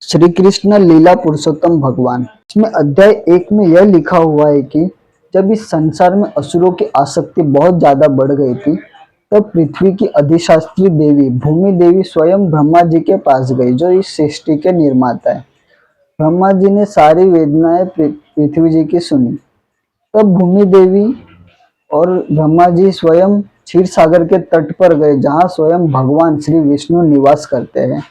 श्री कृष्ण लीला पुरुषोत्तम भगवान। इसमें अध्याय 1 में यह लिखा हुआ है कि जब इस संसार में असुरों की आसक्ति बहुत ज्यादा बढ़ गई थी, तब पृथ्वी की अधिशास्त्री देवी भूमि देवी स्वयं ब्रह्मा जी के पास गई, जो इस सृष्टि के निर्माता है। ब्रह्मा जी ने सारी वेदनाएं पृथ्वी जी की सुनी। तब भूमि देवी और ब्रह्मा जी स्वयं क्षीर सागर के तट पर गए, जहाँ स्वयं भगवान श्री विष्णु निवास करते हैं।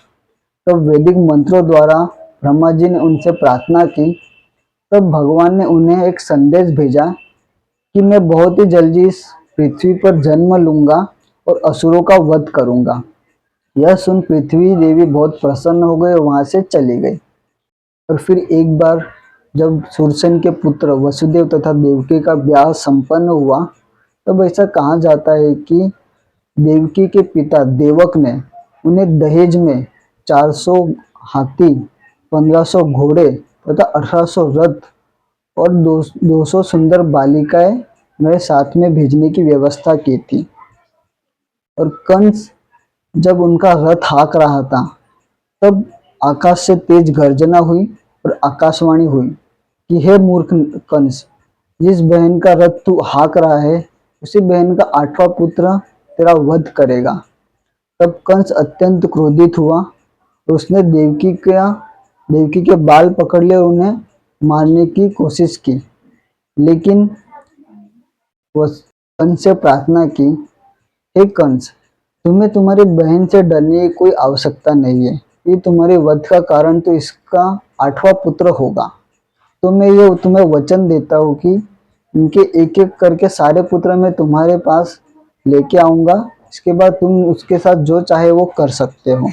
तब वैदिक मंत्रों द्वारा ब्रह्मा जी ने उनसे प्रार्थना की। तब भगवान ने उन्हें एक संदेश भेजा कि मैं बहुत ही जल्दी इस पृथ्वी पर जन्म लूंगा और असुरों का वध करूंगा। यह सुन पृथ्वी देवी बहुत प्रसन्न हो गई और वहां से चली गई। और फिर एक बार जब सूरसेन के पुत्र वसुदेव तथा देवकी का ब्याह संपन्न हुआ, तब ऐसा कहा जाता है कि देवकी के पिता देवक ने उन्हें दहेज में 400 हाथी, 1500 घोड़े तथा 1800 रथ और 200 सुंदर बालिकाएं मेरे साथ में भेजने की व्यवस्था की थी। और कंस जब उनका रथ हाँक रहा था, तब आकाश से तेज गर्जना हुई और आकाशवाणी हुई कि हे मूर्ख कंस, जिस बहन का रथ तू हाँक रहा है, उसी बहन का 8वां पुत्र तेरा वध करेगा। तब कंस अत्यंत क्रोधित हुआ और उसने देवकी के बाल पकड़ लिए और उन्हें मारने की कोशिश की। लेकिन वह कंस से प्रार्थना की, हे कंस, तुम्हें तुम्हारी बहन से डरने की कोई आवश्यकता नहीं है। ये तुम्हारे वध का कारण तो इसका 8वां पुत्र होगा। तो मैं ये तुम्हें वचन देता हूँ कि इनके एक एक करके सारे पुत्र मैं तुम्हारे पास लेके आऊंगा। इसके बाद तुम उसके साथ जो चाहे वो कर सकते हो।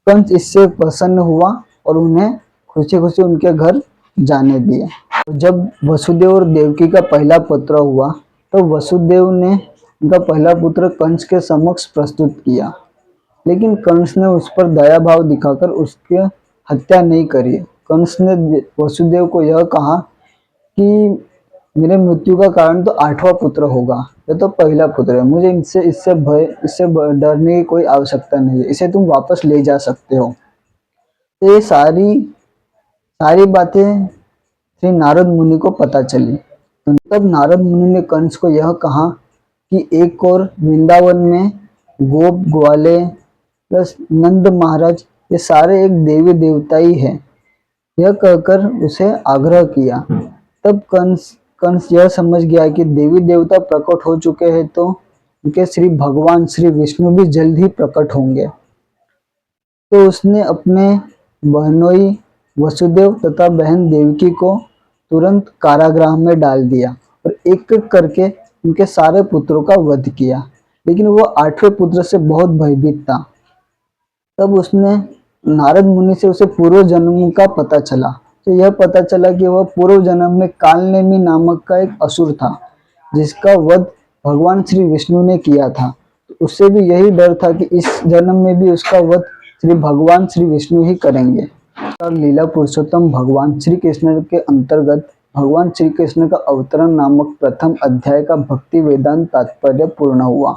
कंस इससे प्रसन्न हुआ और उन्हें खुशी खुशी उनके घर जाने दिए। जब वसुदेव और देवकी का पहला पुत्र हुआ, तो वसुदेव ने उनका पहला पुत्र कंस के समक्ष प्रस्तुत किया। लेकिन कंस ने उस पर दया भाव दिखाकर उसकी हत्या नहीं करी। कंस ने वसुदेव को यह कहा कि मेरे मृत्यु का कारण तो 8वां पुत्र होगा, ये तो पहला पुत्र है, मुझे इससे डरने की कोई आवश्यकता नहीं है, इसे तुम वापस ले जा सकते हो। तो ये सारी सारी बातें श्री नारद मुनि को पता चली। तो तब नारद मुनि ने कंस को यह कहा कि एक और वृंदावन में गोप ग्वाले प्लस नंद महाराज, ये सारे एक देवी देवता ही है, यह कहकर उसे आग्रह किया। तब कंस यह समझ गया कि देवी देवता प्रकट हो चुके हैं, तो उनके श्री भगवान श्री विष्णु भी जल्द ही प्रकट होंगे। तो उसने अपने बहनोई वसुदेव तथा बहन देवकी को तुरंत कारागृह में डाल दिया और एक एक करके उनके सारे पुत्रों का वध किया। लेकिन वो 8वें पुत्र से बहुत भयभीत था। तब उसने नारद मुनि से उसे पूर्व जन्म का पता चला। तो यह पता चला कि वह पूर्व जन्म में कालनेमी नामक का एक असुर था, जिसका वध भगवान श्री विष्णु ने किया था। तो उससे भी यही डर था कि इस जन्म में भी उसका वध श्री भगवान श्री विष्णु ही करेंगे। और लीला पुरुषोत्तम भगवान श्री कृष्ण के अंतर्गत भगवान श्री कृष्ण का अवतरण नामक प्रथम अध्याय का भक्ति वेदांत तात्पर्य पूर्ण हुआ।